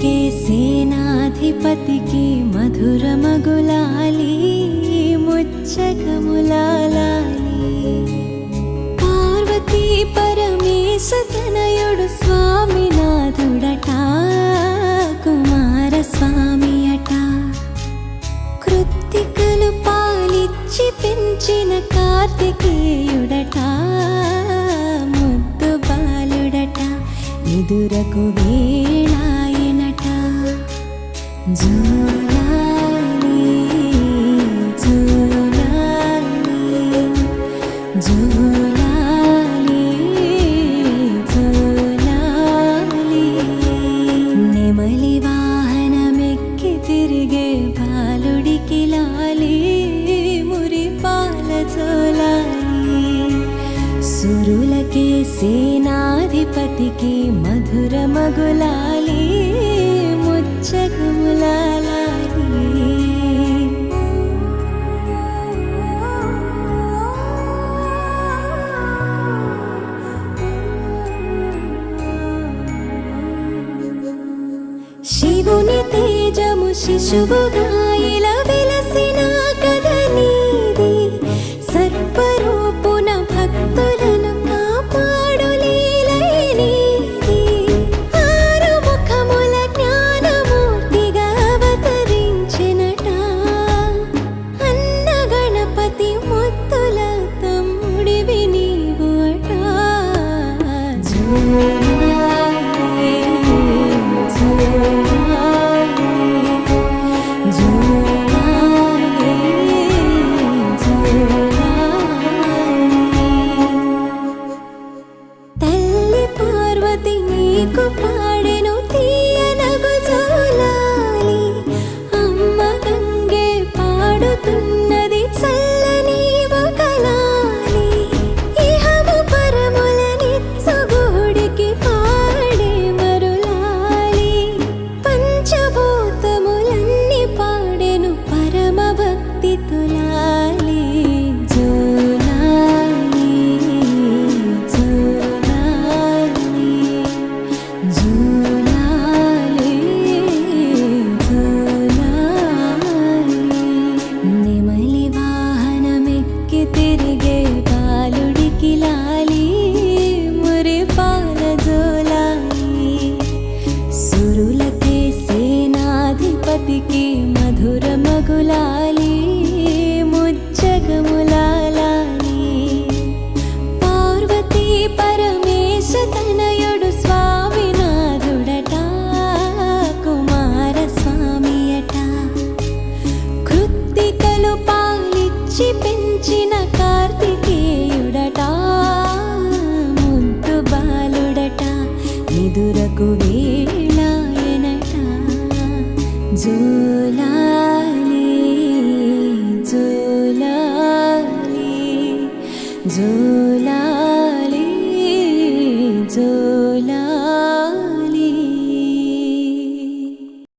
సురులకే సేనాధిపతికి మధురమగులాలి ముచ్చకములాలి పార్వతీ పరమేశ తనయుడు స్వామినాథుడట కుమారస్వామి అట కృత్తికలు పాలిచ్చి పెంచిన కార్తికేయుడట ముద్దు బాలుడట ఎదురకు వేళాయనట జూలాలి జూలాలి జూలాలి జూలాలి నెమలి వాహనమెక్కి తిరిగే బాలుడికి లాలి మురిపాల జోలాలి సురులకే సేనాధిపతికి మధురమగులాలి ముచ్చకములాలి శివుని తేజము శిశువుగా ఇలా వెలసిన కథ నీది సర్వరూపున భక్తులను కాపాడు లీలై నీది ఆరు ముఖముల జ్ఞానమూర్తిగా అవతరించినట అన్న గణపతి ముత్తుల తమ్ముడివి నీవు అట తల్లి పార్వతి నీకు పాడెను తీయనగు జోలాలి అమ్మ గంగే పాడుతున్నది చల్లని ఒకలాలి ఇహము పరముల నిత్సగుడికి పాడే మరులాలి పంచభూతములన్నీ పాడెను పరమ భక్తి తులాలి జోలాలి జోలాలి జోలాలి జోలాలి నెమలి వాహనమెక్కి తిరిగే బాలుడికి లాలి మురిపాల జోలాలి సురులకే సేనాధిపతికి మధురమగులాలి ముచ్చకములాలి పార్వతీ పరమేశ తనయుడు స్వామినాథుడట కుమారస్వామి అట కృత్తికలు పాలిచ్చి పెంచిన కార్తికేయుడట ముద్దు బాలుడట ఎదురకు వేళాయనట జూలాలి జూలాలి జూలాలి